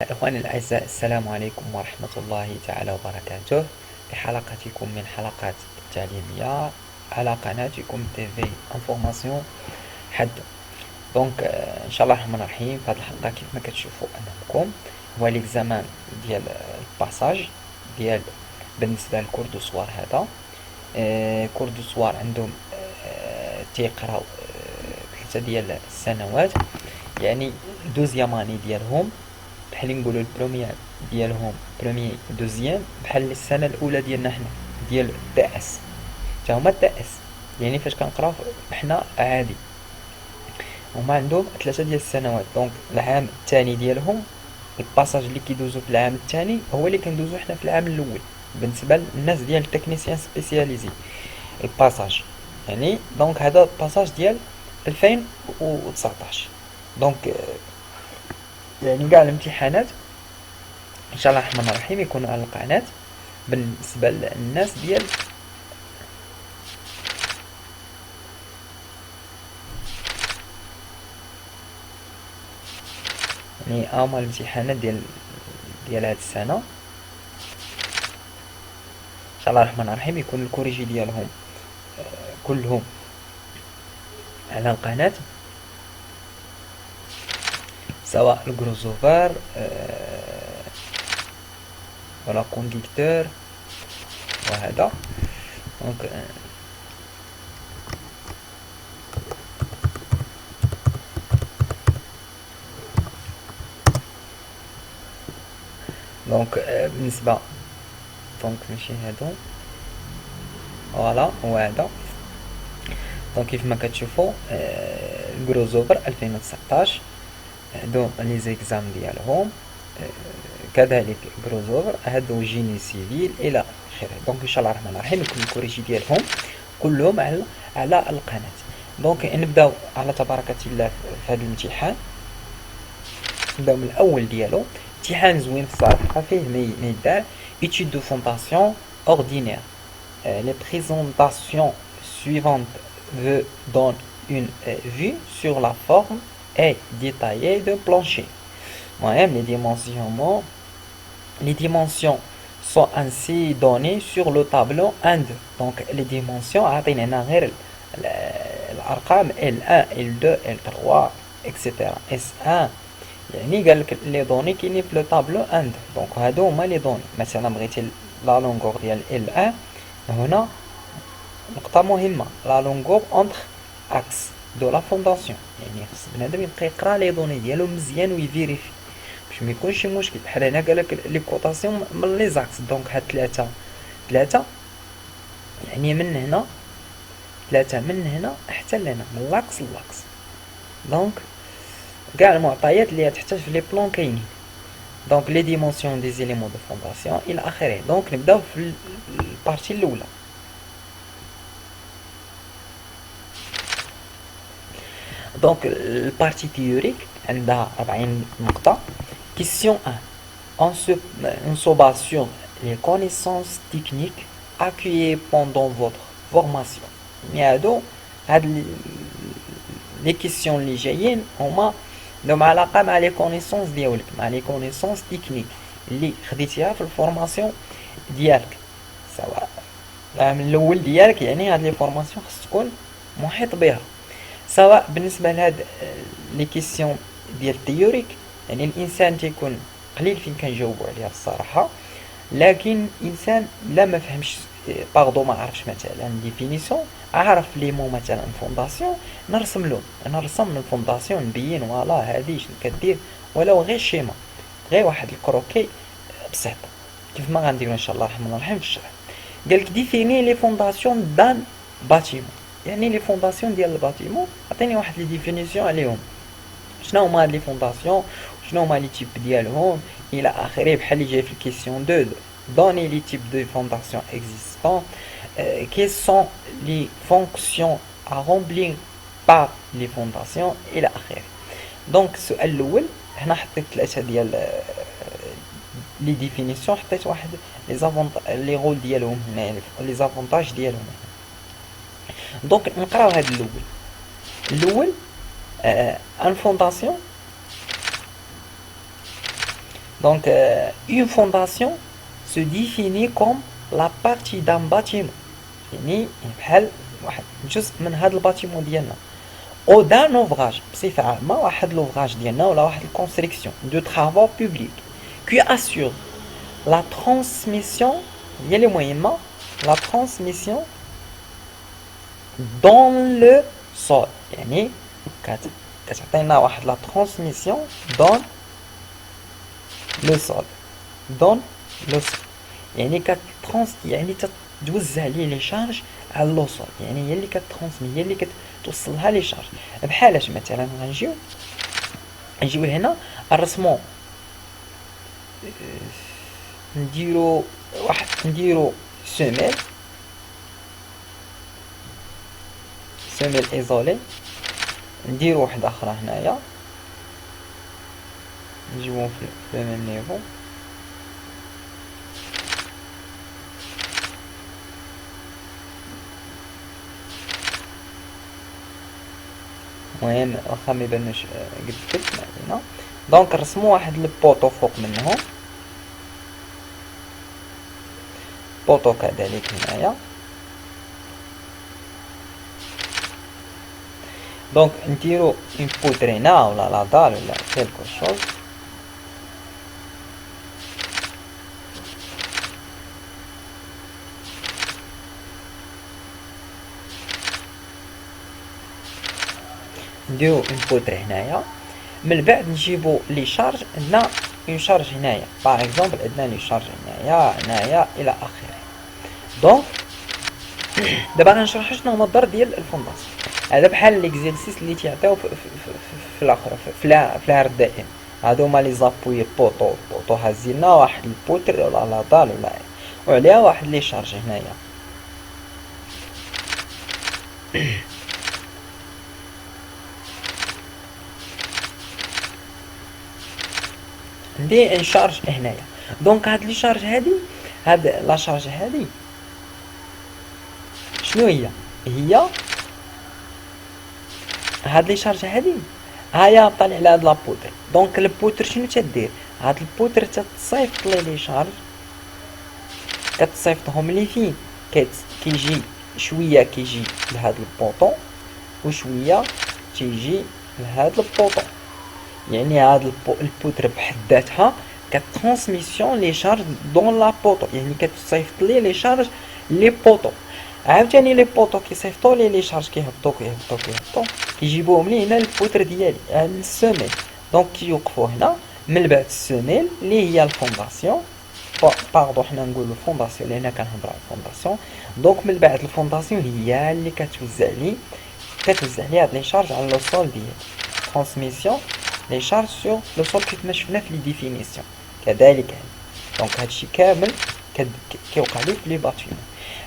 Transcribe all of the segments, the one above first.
إخواني الأعزاء، السلام عليكم ورحمة الله تعالى وبركاته. في حلقتكم من حلقات التعليمية على قناتكم تي في انفورماسيون حد. دونك ان شاء الله الرحمن الرحيم، في هذه الحلقة كيف ما كتشوفوا امامكم هو ليكزامان ديال الباساج ديال بالنسبة للكور دو سوار. هذا كور دو سوار عندهم تيقراو 3 ديال السنوات، يعني دوزيام اني ديالهم بحال نقولوا البروميير ديالهم بروميي دوزيام، بحال السنه الاولى ديالنا حنا ديال تي اس، حتى هما تي اس يعني فاش كنقراو حنا عادي. هما عندهم 3 ديال السنوات، دونك العام الثاني ديالهم الباساج اللي كيدوزو في العام الثاني هو اللي كندوزو حنا في العام الاول بالنسبه للناس ديال التكنيسيان سبيسياليزي الباساج. يعني دونك هذا الباساج ديال 2019. دونك يعني كاع الامتحانات ان شاء الله الرحمن الرحيم يكونوا على القناة بالنسبة للناس ديال يعني هما الامتحانات ديال هاد السنة ان شاء الله الرحمن الرحيم يكون الكوريجي ديالهم كلهم على القناة، سواء الجروزوفر ولا كونديكتور وهذا. دونك بالنسبة دونك ماشي هادو، فوالا هو هذا. دونك كيف ما كتشوفوا الجروزوفر 2019 هادو لي زيكزام ديالهم، كذلك جروزوفر هادو جيني سيفيل الى اخره. دونك ان شاء الله الرحمن الرحيم يكون الكوريجي ديالهم كلهم على القناه. دونك نبداو على تبارك الله في هذا الامتحان. نبداو من الاول ديالو، امتحان زوين بصراحه، فيه ما يدار étude de fondation ordinaire. Les présentations suivantes donnent une vue sur la forme et détaillée de plancher. Même les dimensions sont ainsi données sur le tableau 1. Donc les dimensions عطينا غير الارقام L1 L2 L3 etc. S1 يعني قال لك لي دوني كاينين في لو طابلو 1. دونك هادو هما لي دوني. مثلا بغيتي لا لونغور ديال L1، هنا نقطة مهمة، لا لونغور اونتر اكس دو لا فونداسيون، يعني خص بنادم يبقى يقرا لي دوني ديالو مزيان ويفيريفي باش ما يكونش شي مشكل. بحال هنا قالك لي كوطاسيون من لي زاكس، دونك هاد ثلاثة يعني من هنا، ثلاثة من هنا حتى لهنا، من لاكس لاكس. دونك كاع المعطيات اللي تحتاج في لي بلون كاينين. دونك لي ديمونسيون دي زيليمون دو فونداسيون الى اخره. دونك نبداو في البارتي الاولى. دونك البارتي تيوريك عندها 40 نقطة. Question 1. On se base sur les connaissances techniques acquises pendant votre formation. يعني هاد لي كيسيون اللي جايين هما عندهم علاقة مع لي كونيسونس ديالك، مع لي كونيسونس تكنيك اللي خديتيها في الفورماسيون ديالك، سواء العام الاول ديالك. يعني هاد لي فورماسيون خص تكون محيط بها، سواء بالنسبة لهاد لي كيسيون ديال التيوريك. يعني الانسان تيكون قليل فين كنجاوبو عليها الصراحه، لكن الانسان لا ما فهمش باردو ما عرفش مثلا ديفينيسيون، عرف لي مو مثلا فونداسيون، نرسم من الفونداسيون نبين فوالا هادي شنو كدير، ولو غير شيما، غير واحد الكروكي بسيط كيف ما غنديرو ان شاء الله الرحمن الرحيم في الشرح. قالك ديفيني لي فونداسيون دان باتيمون، يعني لي فونداسيون ديال الباتيمون. عطيني واحد لي ديفينيسيون عليهم، شنو هما هاد لي فونداسيون، شنو هما لي تيب ديالهم الى اخره. بحال اللي جاي في الكيسيون 2، دوني لي تيب دو فونداسيون اكزيستون، كي سون لي فونكسيون ا رومبلير بار لي فونداسيون الى اخره. دونك السؤال الاول هنا حطيت 3 ديال لي ديفينيسيون، حطيت واحد لي رول ديالهم هنا، لي زافونتاج ديالهم هنا. دونك نقراو هاد الاول ان فونداسيون Donc, une fondation se définit comme la partie d'un bâtiment. يعني بحال واحد جزء من هذا الباتيمون ديالنا. او دان اوفراج بصفة عامة واحد لوفراج ديالنا ولا واحد الكونستركسيون دو travaux publics qui assure la transmission هي اللي مهمة la transmission dans le sol يعني كتعطينا واحد la transmission dans le sol dans le sol يعني يعني تتوزع ليه لي شارج على لو سول يعني هي اللي كترونسمي هي اللي كتوصلها لي شارج بحالاش مثلا غنجيو هنا نرسمو نديرو سيميل ايزولي نديرو وحده اخرى هنايا نجيبو في الميم نيفو المهم واخا ميبانوش قد معلينا دونك نرسمو واحد البوطو فوق منهم بوطو كذلك هنايا دونك نديرو اون بوترينا ولا لا دال ولا كيلكو شوز نديرو اون بوتر هنايا من بعد نجيبو لي شارج عندنا اون شارج هنايا باغ اكزومبل عندنا لي شارج هنايا الى اخره دونك دابا غنشرح شنو هما الضر ديال الفونداسيون هذا بحال ليكزيرسيس اللي تيعطيو في الاخر في العرض الدائم هادو هما لي زابوي بوطو هازيلنا واحد البوتر ولا لا دال ولا وعليها واحد لي شارج هنايا عندي ان شارج هنايا دونك هاد لي شارج هاد لا شارج هادي شنو هي هاد لي شارج هادي هيا طالع على هاد لابوتر دونك البوتر شنو تدير هاد البوتر تتصيفط لي شارج كتصيفطهم لي فين كيجي شويه كيجي لهاد البوطون وشويه تيجي لهاد البوطون يعني هاد البوتر بحد ذاتها كترانسميسيون لي شارج دون لا بوطو يعني كتصيفط لي شارج لي بوطو عاوتاني لي بوطو كيصيفطوا لي شارج كيهبطوا كيجيبوهم لي هنا البوتر ديالي السوميل دونك كيوقفوا هنا من بعد السوميل اللي هي الفونداسيون باردو حنا نقولوا الفونداسيون لان كنهضروا على الفونداسيون دونك من بعد الفونداسيون هي اللي كتوزع لي هاد لي شارج على لو سول ديالي ترانسميسيون لي شارج سور لو سول كيف ما شفنا في لي ديفينيسيون كذلك دونك هادشي كامل كيوقع لي في لي باتيمون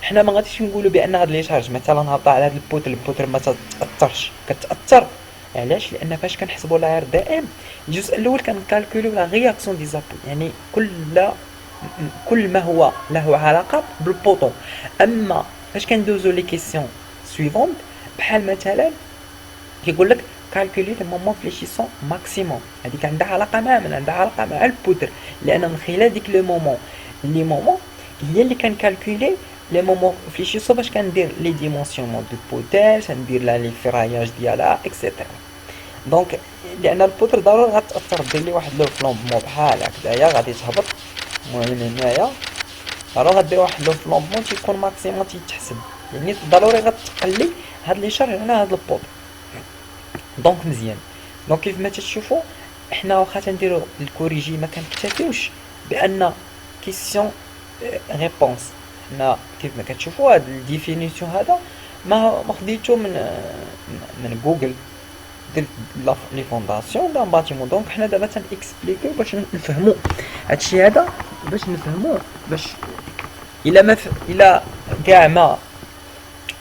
حنا ما غاديش نقولوا بان هاد لي شارج مثلا هابطه على هاد البوتر ما تاثرش كتاثر علاش لان فاش كنحسبوا العيار دائم الجزء الاول كنكالكوليو لا رياكسيون دي زابوي يعني كل ما هو له علاقه بالبوطون اما فاش كندوزو لي كيسيون سويفونت بحال مثلا كيقول لك كالكولي لو مومون فليشيسون ماكسيموم هذيك عندها علاقه مع البوتر لان من خلال ديك لو مومون هي اللي كنكالكولي لي مومون فليشيسون باش كندير لي ديمونسيونمون دو بوتر كندير لها لي فراياج ديالها اكسيتيرا دونك لان البوتر ضروري غتاثر دير لي واحد لو فلومبمون بحال هكذايا غادي تهبط المهم هنايا ضروري غدير واحد لو فلومبمون تيكون ماكسيموم تيتحسب يعني ضروري غتقلي هاد لي شارج على هاد البوتر دونك مزيان دونك كيف ما تشوفوا احنا واخا تنديروا الكوريجي ما كنكتفيوش بان كيسيون ريبونس حنا كيف ما كتشوفوا هاد الديفينيسيون هذا ما خديتو من جوجل درت لي فونداسيون دان باتيمون دونك حنا دابا تنكسبليكيو باش نفهموا هادشي هذا باش نفهموه باش الا كاع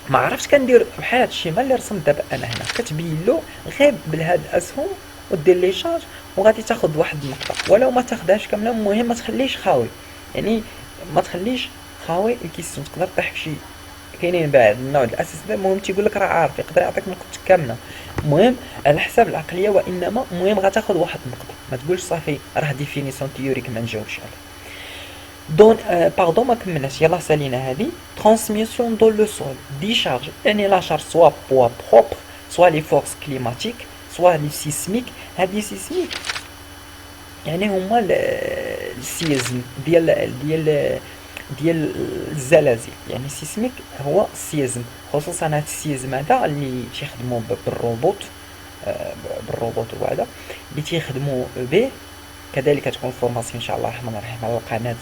ما عرفتش كندير بحال هادشي ما اللي رسمت دابا انا هنا كتبين له غير بهاد الاسهم ودير لي شارج وغادي تاخذ واحد النقطه ولو ما تاخذهاش كامله المهم ما تخليش خاوي يعني ما تخليش خاوي الكيسيون تقدر طيح شي كاينين بعض النوع الاساس المهم تيقول لك راه عارف يقدر يعطيك نقطه كامله المهم على حساب العقليه، وانما المهم غتاخذ واحد النقطه، ما تقولش صافي راه ديفينيسيون تيوريك ما نجاوبش عليه. دون باردون ما كملناش، يلا سالينا هذه ترانسميسيون دون لو سول ديشارج، يعني لا شارج سوا بوا بروبر سوا لي فورس كليماتيك سوا لي سيسميك. هاد لي سيسميك يعني هما السيزم ديال الزلازل، يعني السيسميك هو السيزم، خصوصا هاد السيزم هذا اللي تيخدموا بالروبوت وهذا اللي تيخدموا به. كذلك تكون فورماسيون ان شاء الله الرحمن الرحيم على القناه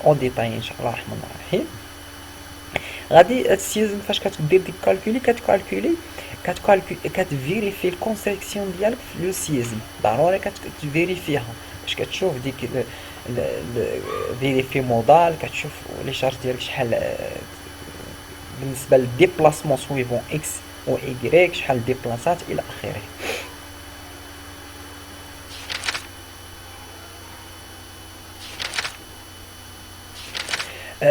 اون ديتاي ان شاء الله الرحمن الرحيم. غادي السيزم فاش كتدير ديك كالكولي كتفيريفي الكونستركسيون ديالك في لو سيزم، ضروري كتفيريفيها باش كتشوف ديك فيريفي مودال، كتشوف لي شارج ديالك شحال بالنسبه للديبلاسمون سويفون اكس و ايغريك، شحال ديبلاسات الى اخره.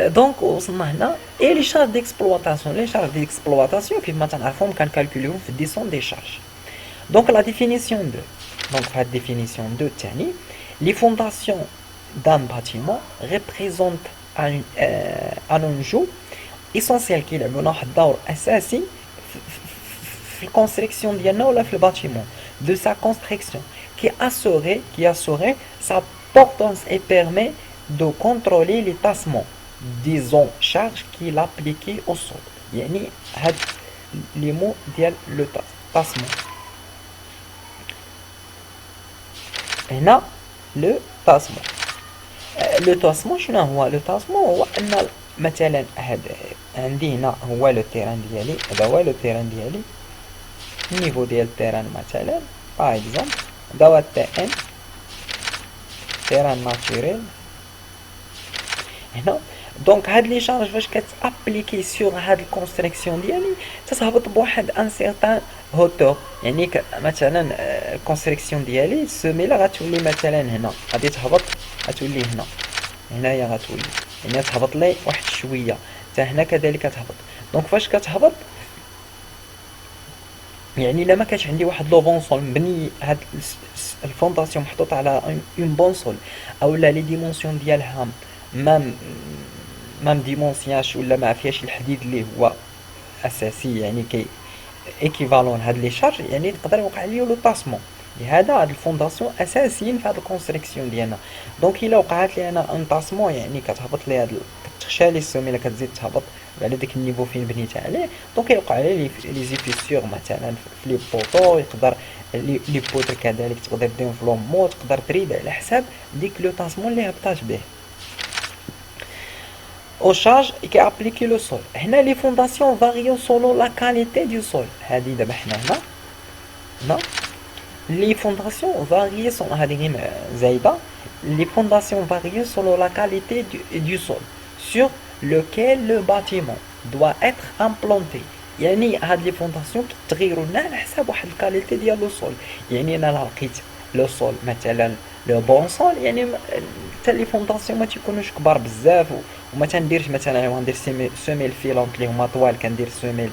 دونك وصلنا هنا اي لي شارج ديكسبلواتاسيون. لي شارج ديكسبلواتاسيون كيف ما تنعرفهم كنكالكوليوهم في ديسون دي شارج. دونك لا ديفينيسيون دو، دونك في هاد ديفينيسيون دو تاني لي فونداسيون دان باتيمون ريبريزونت ان انجو اسونسيال كيلعبوا واحد الدور اساسي في الكونستركسيون ديالنا ولا في الباتيمون دو سا كونستركسيون qui assurait sa portance et permet de contrôler les tassements disons charge qu'il appliquait au sol. يعني هاد لي مو ديال لو تاسمون هنا لو تاسمون. لو تاسمون شنو هو؟ لو تاسمون هو ان مثلا هاد عندي هنا هو لو تيران ديالي، هذا هو لو تيران ديالي، النيفو ديال التيران مثلا باغ اكزومبل هذا هو تي ان تيران ناتوريل هنا. دونك هاد لي شارج فاش كتابليكي سور هاد الكونستركسيون ديالي تتهبط بواحد ان سيغتان هوتور، يعني مثلا الكونستركسيون ديالي السوميله غتولي مثلا هنا غادي تهبط، غتولي هنايا غتولي يعني تهبط لي واحد شويه، حتى هنا كذلك تهبط. دونك فاش كتهبط يعني الا ما كانش عندي واحد لو بون سول مبني هاد الفونداسيون محطوط على اون بون سول، اولا لي ديمونسيون ديالها ما مديمونسياش ولا ما فيهاش الحديد اللي هو اساسي، يعني كي ايكيفالون هاد لي شارج، يعني يقدر يوقع لي لو طاسمون. لهذا هاد الفونداسيون اساسيين في هاد الكونستركسيون ديالنا. دونك الا وقعت لي انا ان طاسمون يعني كتهبط لي هاد كتخشى لي السوميله كتزيد تهبط على داك النيفو فين بنيت عليه، دونك يوقع لي لي زيفيسيور مثلا في لي بوطو، يقدر لي بوتر كذلك تقدر ديرهم في لومو، تقدر تريد على حساب ديك لو طاسمون اللي هبطات به au charge qui est appliqué le sol. هنا les fondations varient selon la qualité du sol. هذه دابا حنا هنا les fondations varient selon هذه زايدة. Les fondations varient selon la qualité du sol sur lequel le bâtiment doit être implanté. يعني هاد لي فونداسيون كيتغيروا لنا على حساب واحد الكاليتي ديال لو سول. يعني انا لقيت لو سول مثلا لو بون سول، يعني حتى لي فونداسيون ما تيكونوش كبار بزاف، وما تنديرش مثلا غندير سوميل فيلونط اللي هما طوال، كندير سوميل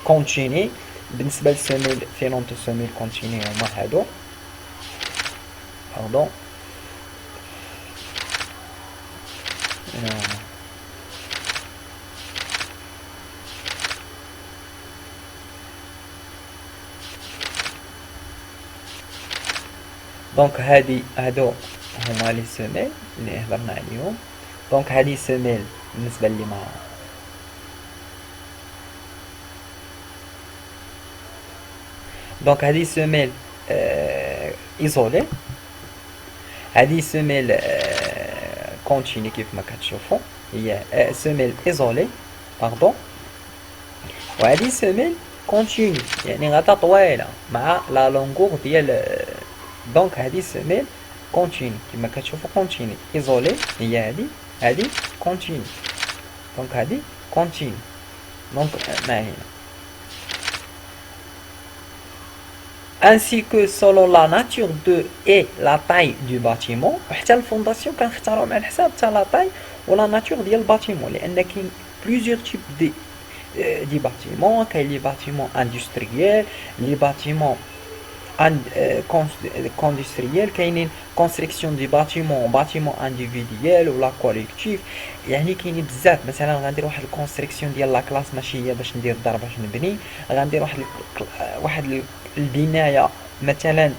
كونتيني. بالنسبه للسوميل فيلونط وسوميل كونتيني هما هادو باردون دونك هادو هما لي سوميل اللي هضرنا عليهم. دونك هادي سوميل بالنسبه اللي ما دونك هادي سوميل ايزولي، هادي سوميل كونتيني كيف ما كتشوفوا هي سوميل ايزولي باردون، وهادي سوميل كونتيني يعني غادا طويله مع لا لونغور ديال. دونك هادي سوميل كونتيني كما كتشوفوا كونتيني ايزولي هي هادي كونتيني. دونك هادي كونتيني. دونك ما هنا ainsi que selon la nature de et la taille du bâtiment. وحتى الفونداسيون كنختاروا على حساب حتى لا طاي ولا ناتور ديال الباتيمون، لان كاين دي باتيمون، كاين لي باتيمون اندستريال، لي باتيمون كوندستريال، كاينين كونستركسيون دي باتيمون انديفيديال ولا كوليكتيف. يعني كاينين بزاف. مثلا غندير واحد الكونستركسيون ديال لا كلاس، ماشي هي باش ندير الدار باش نبني، غندير واحد البنايه مثلا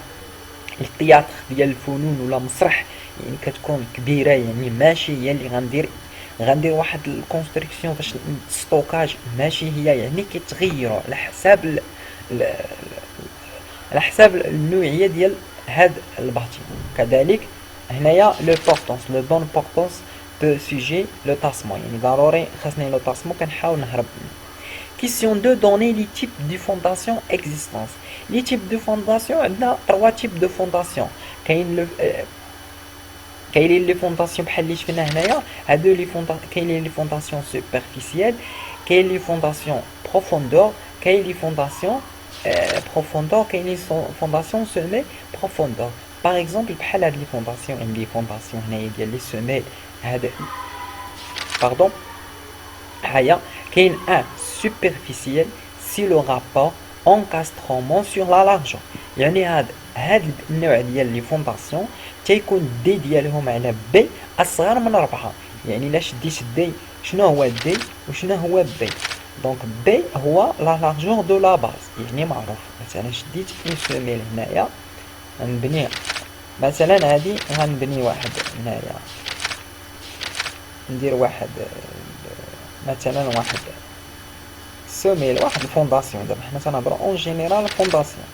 التياتر ديال الفنون ولا مسرح، يعني كتكون كبيره، يعني ماشي هي اللي غندير واحد الكونستركسيون باش ستوكاج، ماشي هي. يعني كيتغيروا ال- على حساب النوعيه ديال هاد الباتيمون. كذلك هنايا لو بورطونس، لو بون بورطونس دو سوجي لو تاسمون، يعني ضروري خاصني لو تاسمون كنحاول نهرب منه. Question 2, donner les types de fondation existence. Les types de fondation, on a trois types de fondation. كاينين لي فونداسيون بحال اللي شفنا هنايا، هادو لي كاينين لي فونداسيون سوبرفيسيال، كاين لي فونداسيون بروفوندور، كاين لي فونداسيون بروفوندور، كاين لي فونداسيون سومي بروفوندور. باغ اكزومبل بحال هاد لي فونداسيون، عندي فونداسيون هنايا ديال لي سومي هذا باردون. هيا كاين ان سوبرفيسيال سي لو رابور انكاسترومون سور لا لارجور. يعني هاد النوع ديال لي فونداسيون تيكون دي ديالهم على بي اصغر من 4. يعني الا شديت دي، شنو هو دي وشنو هو بي؟ دونك بي هو لا لارجور دو لا باز، يعني معروف. مثلا شديت اون سوميل هنايا، غنبني مثلا هادي، غنبني واحد هنايا، ندير واحد مثلا واحد سوميل، واحد الفونداسيون. دابا حنا تنهضروا اون جينيرال فونداسيون.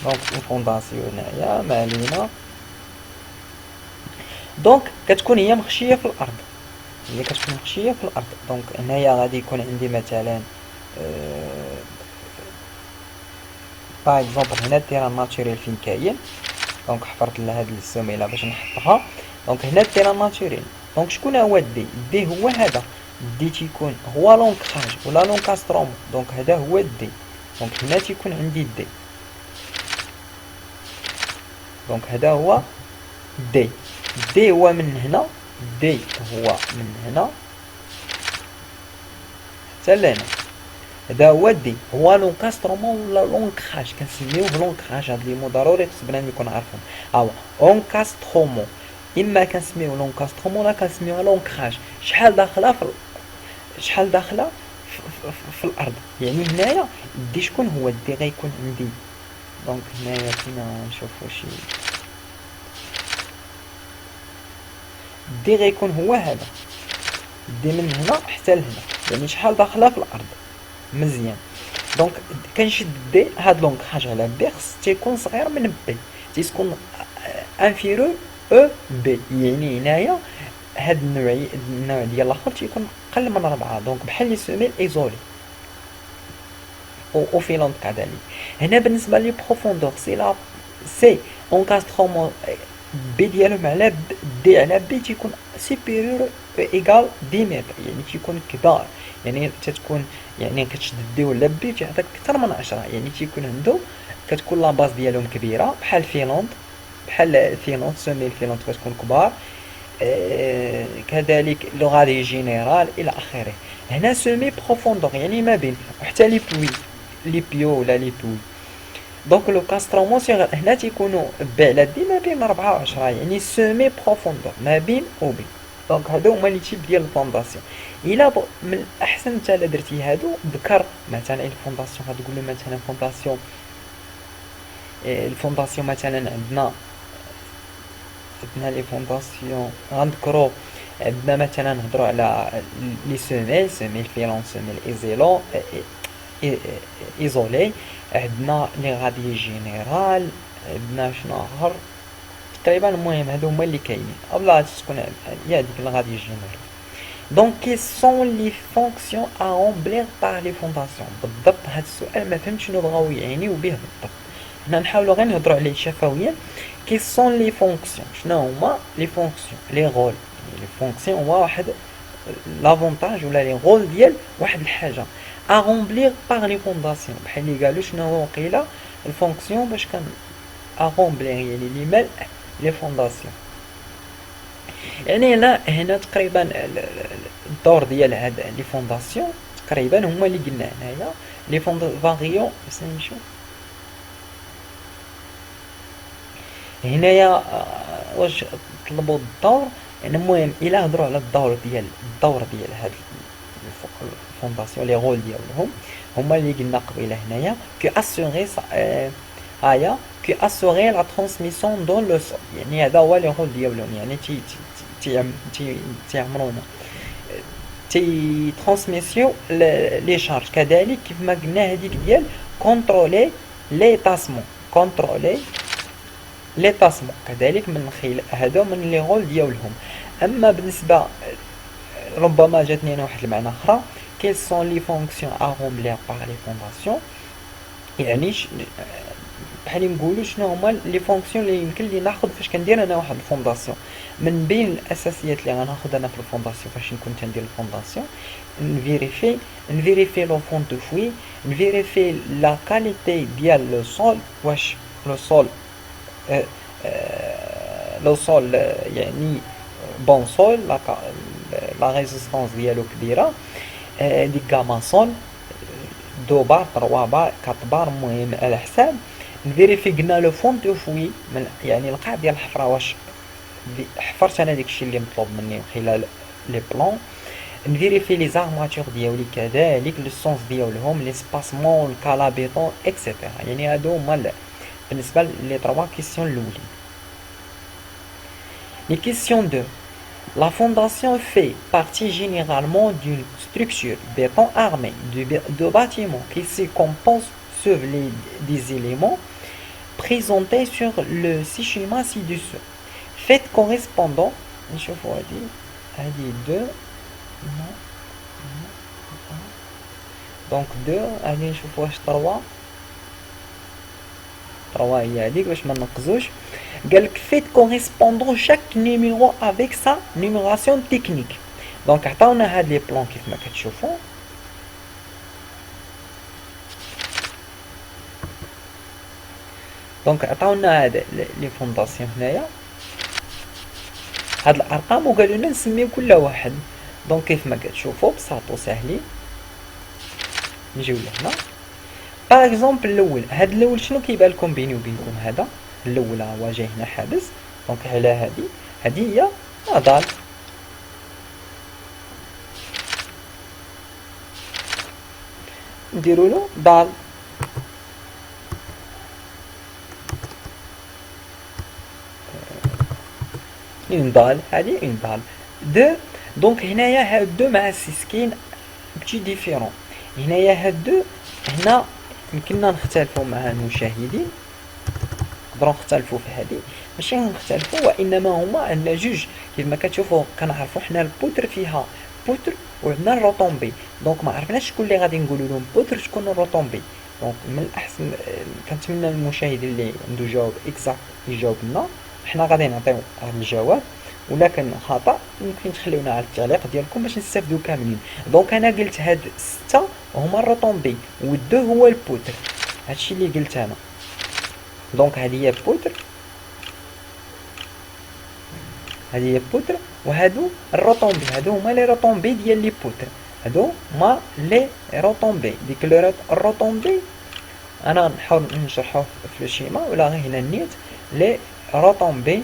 دونك الفونداسيون هنايا مالينا، دونك كتكون هي مخشيه في الارض، هي كتكون مخشيه في الارض. دونك هنايا غادي يكون عندي مثلا باغ اكزومبل هنا التيران ناتوريل فين كاين، دونك حفرت لها هاد السوميله باش نحطها. دونك هنا التيران ناتوريل، دونك شكون هو الدي؟ الدي هو هذا، الدي تيكون هو لونكراج ولا لونكاسترومون، دونك هذا هو الدي. دونك هنا تيكون عندي الدي، دونك هذا هو دي. دي هو من هنا، دي هو من هنا حتى لهنا، هذا هو دي، هو لونكاسترومون ولا لونكراج، كنسميوه لونكراج. هاد لي مو ضروري خص بنادم يكون عارفهم. هو اونكاسترومون، اما كنسميوه لونكاسترومون ولا كنسميوه لونكراج. شحال داخله شحال داخله في الارض. يعني هنايا دي شكون هو الدي؟ غيكون عندي، دونك هنايا فينا نشوفو شي دي، غيكون هو هذا دي من هنا حتى لهنا، يعني شحال داخله في الارض مزيان. دونك كنشد دي، هاد لونكراج على بي خص تيكون صغير من بي، تيكون انفيرو او بي. يعني هنايا هاد النوع ديال الاخر تيكون قل من 4، دونك بحال لي سوميل ايزولي او فيلونت كذلك. هنا بالنسبه لي بروفوندور سي اونكاسترومون بي ديالهم على دي على بي تيكون سوبيريور ايغال 10 متر، يعني تيكون كبار. يعني تتكون، يعني كتشد دي ولا بي تيعطيك اكثر من 10، يعني تيكون عنده، كتكون لا باز ديالهم كبيره بحال فيلونت، بحال فيلونت سومي الفيلونت كتكون كبار. كذلك لو غادي جينيرال الى اخره. هنا سومي بروفوندور يعني ما بين، وحتى لي بوي، لي بيو ولا لي بوي. دونك لو كاسترومون هنا تيكونوا بي على دي ما بين 4 و 10، يعني سومي بروفوندور ما بين و بين. دونك هادو هما لي تيب ديال الفونداسيون. الا من الاحسن نتا الا درتي هادو ذكر مثلا الفونداسيون، غتقول له مثلا فونداسيون، الفونداسيون مثلا عندنا لي فونداسيون غنذكرو. عندنا مثلا نهضروا على لي سومي الفيلون، سومي الايزولون ايزولي، عندنا لي غادي جينيرال، عندنا شنو اخر تقريبا. المهم هادو هما اللي كاينين، بلا تكون هي هذيك اللي غادي جينيرال. دونك كي سون لي فونكسيون ا رومبلير بار لي فونداسيون؟ بالضبط هاد السؤال ما فهمتش شنو بغاو يعنيو به بالضبط. حنا نحاولوا غير نهضروا عليه شفويا. كي سون لي فونكسيون؟ شنو هما لي فونكسيون؟ لي رول. لي فونكسيون هو واحد لافونتاج ولا لي رول ديال واحد الحاجه ا رومبلير باغ لي فونداسيون. بحال اللي قالوا شنو هو وقيله الفونكسيون باش كان ا رومبلير، يعني لي مال لي فونداسيون. يعني هنا تقريبا الدور ديال هاد لي فونداسيون تقريبا هما اللي قلنا هنايا لي فاريون. نمشيو هنايا واش طلبوا الدور. يعني المهم الا هضروا على الدور ديال هاد الفونداسيون لي رول ديالهم هما اللي قلنا قبيله هنايا كي اسوري هيا كي اسوري لا ترانسميسيون دون لو سول. يعني هذا هو لي رول ديالهم. يعني تيعمرونا تي ترانسميسيو لي شارج. كذلك كيف ما قلنا هذيك ديال كونترولي لي تاسمون كذلك من خلال هذا من لي رول ديالهم. اما بالنسبه ربما جاتني انا واحد المعنى اخرى كيل سون لي فونكسيون اغومبلير باغ لي فونداسيون. يعني بحال نقولوا شنو هما لي فونكسيون اللي يمكن لي ناخذ فاش كندير انا واحد الفونداسيون. من بين الاساسيات اللي غناخذ انا في الفونداسيون فاش نكون تندير الفونداسيون نفيريفي لو فون دو فوي، نفيريفي لا كاليتي ديال لو سول. واش لو سول يعني بون سول لا ريزيستانس ديالو كبيره، دي غاما سول 2 بار 3 بار 4 بار المهم على حساب. نفيريفي قلنا لو فون دو فوي يعني القاع ديال الحفره واش حفرت انا داكشي اللي مطلوب مني من خلال لي بلون. نفيريفي لي زارماتور ديالي كذلك لو سونس ديالهم لي سباسمون الكالابيطون اكسيتيرا. يعني هادو هما بالنسبه لي 3 كيسيون الاولين. Les questions 2. La fondation fait partie généralement d'une structure béton armée de bâtiments qui se composent sur des éléments présentés sur le schéma ci-dessous. Faites correspondant. Donc 2. allez نشوفوا واش 3 هي هذيك باش ما نقزوش. قالك فيت كوريسبوندون شاك نيميرو افيك سا نيميراسيون تكنيك. دونك عطاونا هاد لي بلون كيف ما كتشوفوا. دونك عطاونا هاد لي فونداسيون هنايا هاد الارقام وقالوا لنا نسميو كل واحد. دونك كيف ما كتشوفوا بساطو ساهلين نجيو لهنا. باغ اكزومبل الاول هاد الاول شنو كيبان لكم بيني وبينكم؟ هذا الاول هو جاي هنا حابس. دونك على هذه هي دال. نديرو له دال. اون دال هذه اون دال دو. دونك هنايا هاد دو مع السيسكين بتي ديفيرون. هنايا هاد دو هنا يمكننا نختلفوا مع المشاهدين، نقدروا نختلفوا في هذه ماشي نختلفوا وانما هما عندنا جوج كيف ما كتشوفوا. كنعرفوا حنا البوتر فيها بوتر وعندنا الروطومبي. دونك ما عرفناش شكون اللي غادي نقولوا لهم بوتر شكون الروطومبي. دونك من الاحسن كنتمنى المشاهد اللي عنده جواب اكزاكت يجاوب لنا. حنا غادي نعطيو هذا الجواب ولا كان خطا يمكن تخليونا على التعليق ديالكم باش نستافدوا كاملين. دونك انا قلت هاد 6 هما الروطومبي و2 هو البوتر. هادشي اللي قلت انا. دونك هذه هي بوتر، هذه هي بوتر وهادو الروطومبي. هادو هما لي روطومبي ديال لي بوتر. هادو هما لي روطومبي. ديك الروطومبي انا نحاول نشرحوه في الشيما ولا غير هنا نيت لي روطومبي.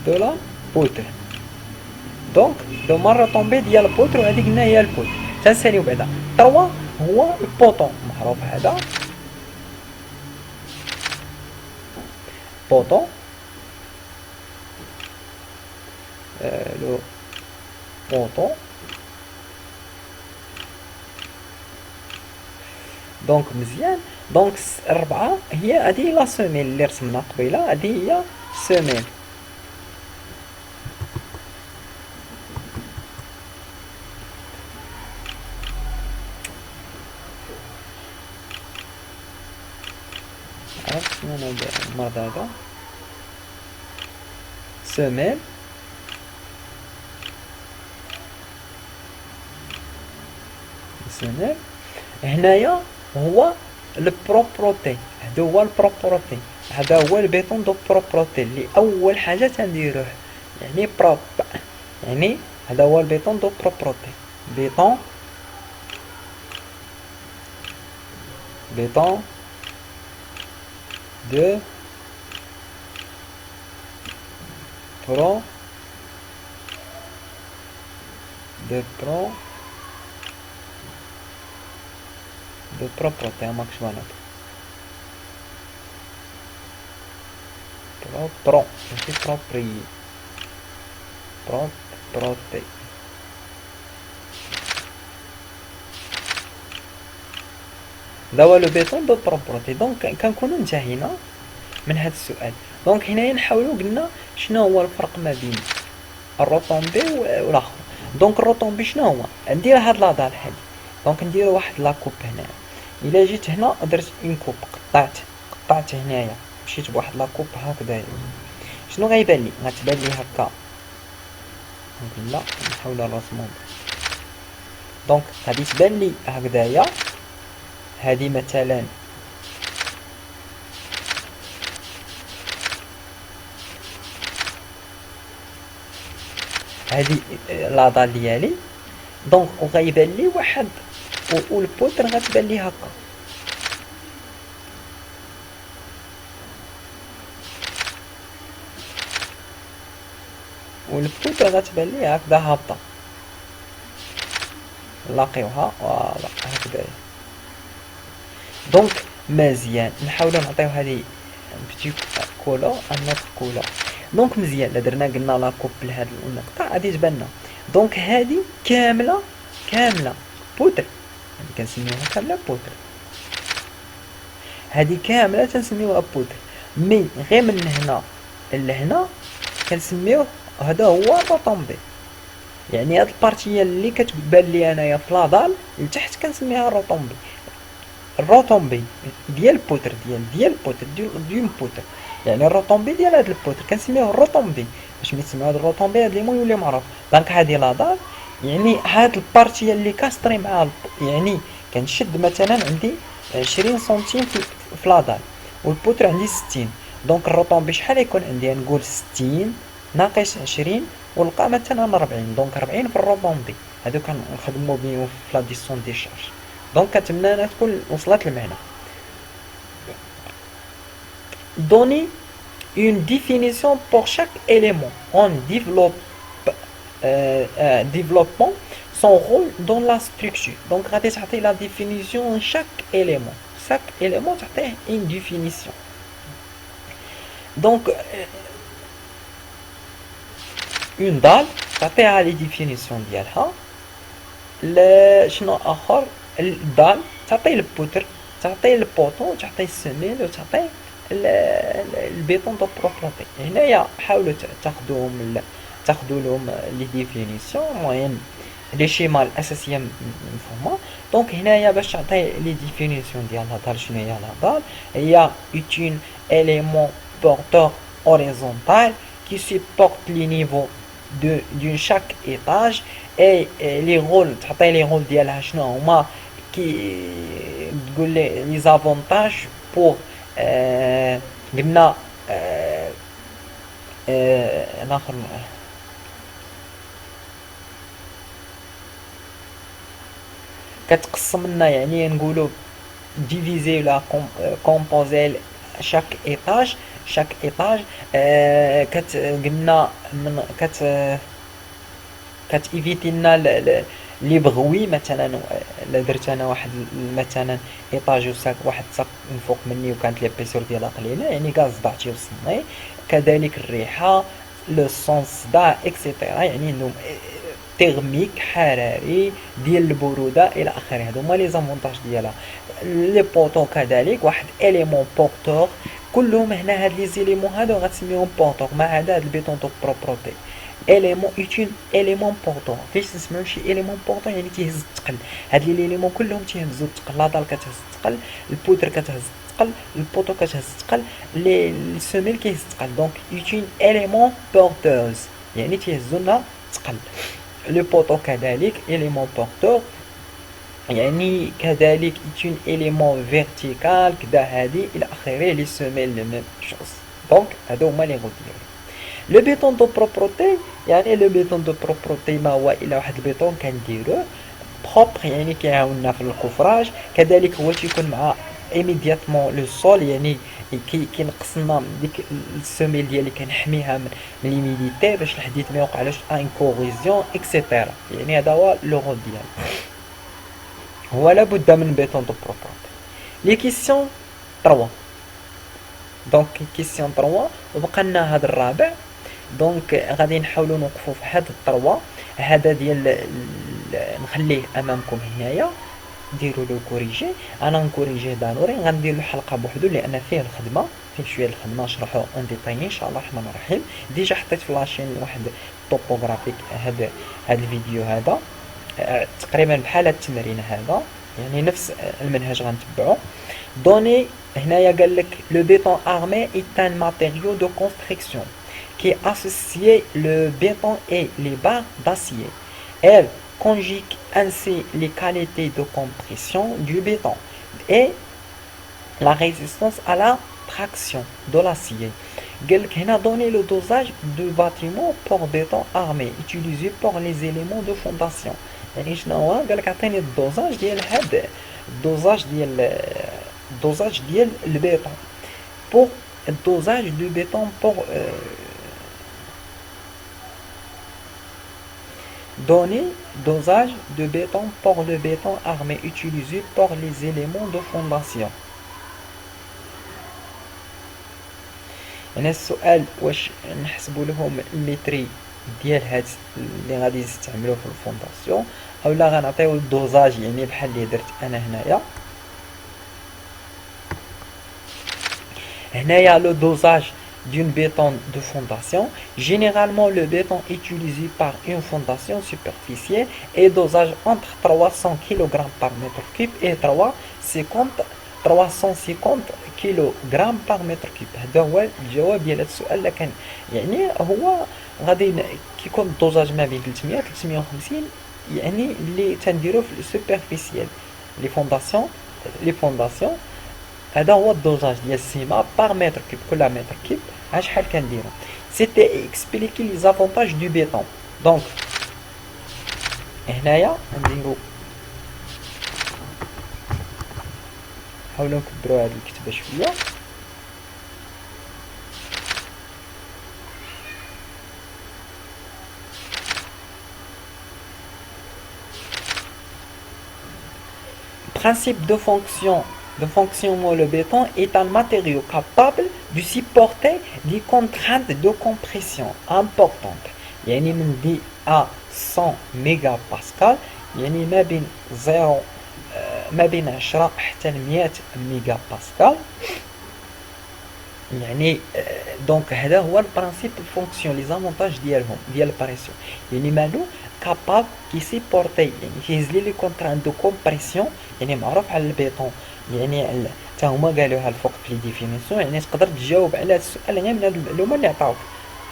de la poutre. دونك دو مرة طومبي ديال البوتر وهذيك قلنا هي البوتر. تنساليو بعدا 3 هو البوطون معروف هذا بوطون لو بوطون. دونك مزيان. دونك 4 هي هذه لا سوميل اللي رسمنا قبيله. هذه هي سوميل. هذا المرض هذا سمال سمال. هنايا هو البروبروتي، هذا هو البروبروتي، هذا هو البيتون دو بروبروتي اللي اول حاجه تنديروه، يعني بروب، يعني هذا هو البيتون دو بروبروتي، بيتون بيتون دو برو برو دو بروبروتي. ماكش بانات برو ماشي بروبري، بروبروتي. هذا هو لو بيتون دو بروبروتي. دونك كنكونوا انتهينا من هذا السؤال. دونك هنايا نحاولوا قلنا شنو هو الفرق ما بين الروطومبي والاخر. دونك الروطومبي شنو هو؟ ندير هاد لاضال هادي، دونك ندير واحد لاكوب هنا، الا جيت هنا درت اون كوب، قطعت هنايا، مشيت بواحد لاكوب هكذايا، شنو غيبان لي؟ غتبان لي هكا. لا نحاول نرسمهم. دونك غادي تبان لي هكذايا، هذه مثلا هذه لاضال ديالي. دونك وغيبان لي واحد والبودر غتبان لي هكا، والبودر غتبان لي هكذا هابطه، نلاقيوها فوالا هكذا. دونك مزيان نحاولوا نعطيو هذه بتي كولور نوت كولور. دونك مزيان الا درنا قلنا لا كوب لهاد النقطه غادي تبان لنا. دونك هذه كامله بودر، هذه كنسميوها كامله بودر، هذه كامله تنسميوها بودر. مي غير من هنا لهنا كنسميوه هذا هو الروطومبي، يعني هاد البارتيه اللي كتبان لي انايا في لاضال لتحت كنسميها الروطومبي. الروطومبي ديال البودر ديال البودر ديال البودر، يعني الروطومبي ديال هاد البودر كنسميوه الروطومبي. باش ملي تسمعوا هاد الروطومبي هاد لي مو يولي معروف. دونك هادي لاضال، يعني هاد البارتيه اللي كاسطري معاها، يعني كنشد مثلا عندي 20 سنتيم في لاضال والبودر عندي 60. دونك الروطومبي شحال يكون عندي؟ نقول 60 ناقص 20 ونلقى مثلا 40. دونك 40 في الروطومبي، هادو كنخدمو بهم في لا ديسون دي شارج. دونك كنتمنى انها تكون وصلت المعنى. Donner une définition pour chaque élément en développant son rôle dans la structure. Donc غادي تعطي la définition de chaque élément تعطيه une définition. Donc une dalle تعطيها لي ديفينيسيون ديالها. شنو اخر؟ الدال تعطي البوتر، تعطي البوطون، تعطي السميل، وتعطي البيطون دو بروبروتي. هنايا حاولوا تاخذوا لهم لي ديفينيسيون، المهم لي شيما الاساسيه مفهومه. دونك هنايا باش تعطي لي ديفينيسيون ديال الهضر شنو هي الهضر؟ هي اون élément porteur horizontal qui supporte les niveaux d'une chaque étage. اي لي رول تعطي لي رول ديالها شنو هما، كي تقول لي زافونتاج بور قلنا الاخر كتقسم لنا، يعني نقولوا ديفيزي ولا كومبوزي شاك ايطاج قلنا من كتيفيتي لنا لي بغوي. مثلا الا درت انا واحد مثلا ايطاج وساك واحد ساك من فوق مني وكانت ليبيسور ديالها قليله، يعني غاز ضاع تيوصلني، كذلك الريحه لو سونس دا اكسيتيرا، يعني انه تيرميك حراري ديال البروده الى اخره. هادو هما لي زافونتاج ديالها. لي بوطون كذلك واحد اليمون بورتور، كلهم هنا هاد لي زيليمون هادو غتسميهم بورتور، ما عدا هاد البيتون دو بروبروتي. اليمون ايتين اليمون بورتون. فاش نسمعوا شي اليمون بورتون يعني تيهز الثقل. هاد لي ليليمون كلهم تيهزوا الثقل، لاضال كتهز الثقل، البودر كتهز ثقل البوطو كتهز ثقل السميل كيهز ثقل دونك يوتين اليمون بورتوز يعني تيهزو لنا ثقل لو بوطو كذلك اليمون بورتور يعني كذلك يوتين اليمون فيرتيكال كذا هذه الى اخره لي سميل لو ميم شوز دونك هادو هما لي غول ديالو لو بيتون دو بروبروتي يعني لو بيتون دو بروبروتي ما هو الا واحد البيتون كنديروه بروبر يعني كيعاوننا في الكفراج كذلك هو تيكون مع ايميدياتمون لو سول يعني كينقص لنا ديك السميل ديالي كنحميها من ليميديتي باش الحديد ما يوقعلوش ان كوريزيون اكسيتيرا يعني هذا هو لو رول ديالو هو لابد من بيتون دو بروبروتي لي كيسيون 3 دونك كيسيون 3 وبقى لنا هذا الرابع دونك غادي نحاولوا نوقفوا في هاد الطروه هذا ديال نخليه امامكم هنايا ديروا له كوريجي انا نكوريجيه ضروري غندير له حلقه بوحدو لان فيه الخدمه فيه شويه الخدمه نشرحو اون ديتاي ان شاء الله الرحمن الرحيم ديجا حطيت في لاشين واحد توبوغرافيك هذا الفيديو هذا تقريبا بحال هاد التمرين هذا يعني نفس المنهج غنتبعو دوني هنايا قال لك لو بيتون ارمي est un matériau de construction qui associe le béton et les barres d'acier. Elle conjugue ainsi les qualités de compression du béton et la résistance à la traction de l'acier. هنا donner le dosage du bâtiment pour béton armé utilisé pour les éléments de fondation. يعني شنو هو قال لك عطيني الدوزاج ديال هذا الدوزاج ديال البيتون pour le dosage du béton pour donner dosage de béton pour le béton armé utilisé pour les éléments de fondation. هنا السؤال واش نحسبوا لهم المتري ديال هاد اللي غادي يستعملوه في الفونداسيون اولا غنعطيو الدوزاج يعني بحال اللي درت انا هنايا هنايا لو دوزاج d'une béton de fondation. Généralement, le béton utilisé par une fondation superficielle est dosage entre 300 kg par mètre cube et 350 kg par mètre cube. هذا هو الجواب ديال هذا السؤال اللي كان يعني هو غادي كيكون الدوزاج ما بين 300 350 يعني اللي تنديرو في السوبرفيسيال لي فونداسيون هذا هو الدوزاج ديال السيما بار متر كيب كل متر كيب شحال كنديرو سيتي اكسبليكي لي زافونتاج دو بيتون دونك هنايا نديرو نحاولو نكبرو هاد الكتابه شويه principe de fonctionnement, le béton est un matériau capable de supporter des contraintes de compression importantes. يعني من دي à 100 ميجاباسكال يعني ما بين 10 حتى ل 100 ميجاباسكال يعني دونك هذا هو البرانسيب فونكسيون لي زافونتاج ديالهم ديال البريسيون يعني مالو كاباب كي سيبورتي يعني كيهز لي كونترانت دو كومبريسيون يعني معروف على البيطون يعني حتى هما قالوها الفوق في لي ديفينيسيون يعني تقدر تجاوب على هذا السؤال غير من هاد المعلومه اللي عطاوك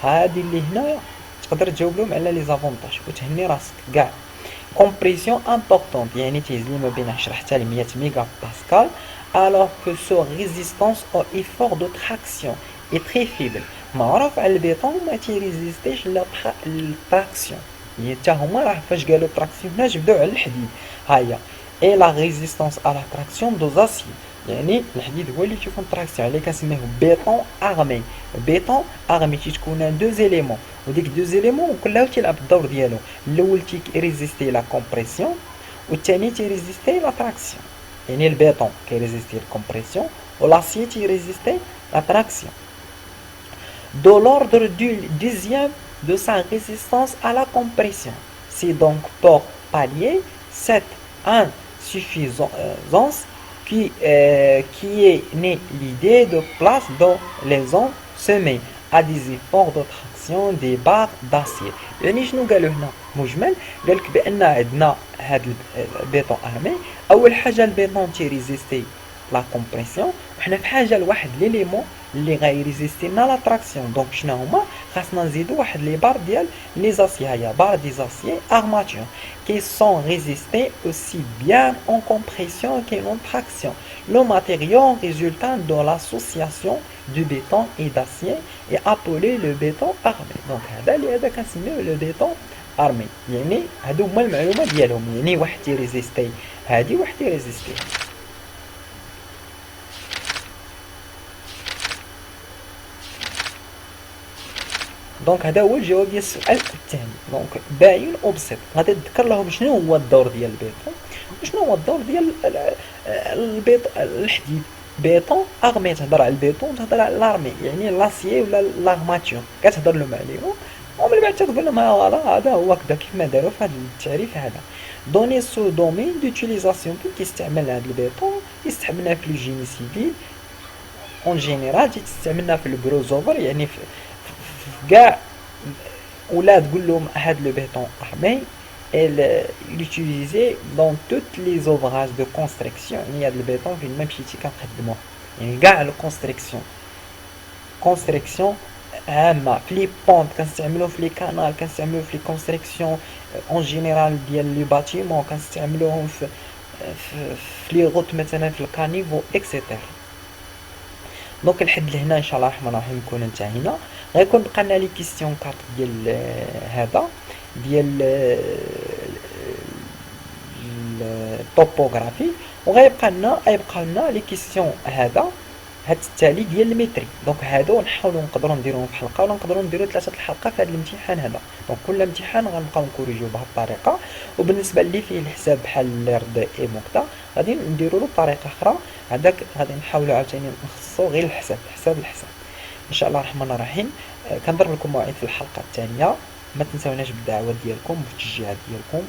هادي اللي هنا تقدر تجاوب لهم على لي زافونتاج وتهني راسك كاع كومبريسيون امبورطونط يعني تيهز لي ما بين 10 حتى ل 100 ميجا باسكال alors que sa résistance au effort de traction est très faible معروف على البيطون ما تيريزيستيش للتراكسيون يعني حتى هما راه فاش قالوا تراكسيون هنا جبدوا على الحديد ها هي اي لا ريزيستانس على تراكسيون دو زاسي يعني الحديد هو اللي تيكون تراكسيون اللي كنسميه بيطون ارمي بيطون ارمي تيكون دو زيليمون وديك دو زيليمون كلها تيلعب الدور ديالو الاول تيريزيستي لا كومبريسيون والثاني تيريزيستي لا تراكسيون يعني البيطون كيريزيستي الكومبريسيون والاسيي تيريزيستي لا تراكسيون de l'ordre du dixième de sa résistance à la compression. C'est donc pour pallier cette insuffisance qui est née l'idée de place dans les zones semées à des efforts de traction des barres d'acier. يعني شنو قالوا هنا مجمل قالك بان عندنا هذا البيطون ارمي اول حاجه البيطون تيريزيستي لا كومبريسيون، وحنا في حاجه لواحد ليليمون اللي غيريزيستي لنا لا تراكسيون. دونك شنو هما؟ خاصنا نزيدو واحد لي بار ديال لي زاسيي، هيا بار دي زاسيي ارماتور كي سون ريزيستي اوسي بيان اون كومبريسيون كي اون تراكسيون. Le matériau résultant de l'association du béton et d'acier est appelé le béton armé. Donc هذا اللي هذا كنسميوه لو béton armé. يعني هادو هما المعلومات ديالهم، يعني واحد تيريزيستي هادي واحد تيريزيستي. دونك هذا هو الجواب ديال السؤال الثاني. دونك باين وبسيط. غادي نذكر لهم شنو هو الدور ديال البيطون وشنو هو الدور ديال الحديد. بيطون اغمي تهضر على البيطون، تهضر على لارمي يعني لاسيي ولا لارماتور، كتهضر لهم عليهم ومن بعد تقول لهم فوالا هذا هو كذا كيف ما داروا في هذا التعريف هذا. دوني سو دومين دوتيليزاسيون فين كيستعمل هذا البيطون؟ يستعملنا في الجيني سيفيل اون جينيرال، تستعملنا في البروزوفر يعني في كاع ولا تقول لهم هاد لو بيطون ارمي l'utiliser dans toutes les ouvrages de construction. يعني هاد البيطون فين ما مشيتي كنخدموه، يعني كاع الكونستركسيون عامه، في لي بونت كنستعملوه، في لي كانال كنستعملوه، في لي كونستركسيون اون جينيرال ديال لي باتيمون كنستعملوهم في لي غوت مثلا في الكانيفو اكسيتيرا. دونك لحد لهنا ان شاء الله الرحمن الرحيم نكون انتهينا. غيكون بقى لنا لي كيستيون كارت ديال هذا ديال الطوبوغرافي، وغيبقى لنا لي كيستيون هاد التالي ديال المتري. دونك هادو نحاولوا نقدروا نديروهم في حلقه ولا نقدروا نديروا 3 الحلقه في هذا الامتحان هذا. دونك كل امتحان غنبقاو نكوريجيو بهذه الطريقه. وبالنسبه اللي فيه الحساب بحال لرد اي موكتا غادي نديروا له بطريقه اخرى، هذاك غادي نحاولوا عاوتاني نخصصوا غير الحساب ان شاء الله الرحمن الرحيم. كنضرب لكم موعد في الحلقه الثانيه. ما تنساوناش بالدعوات ديالكم والتشجيعات ديالكم.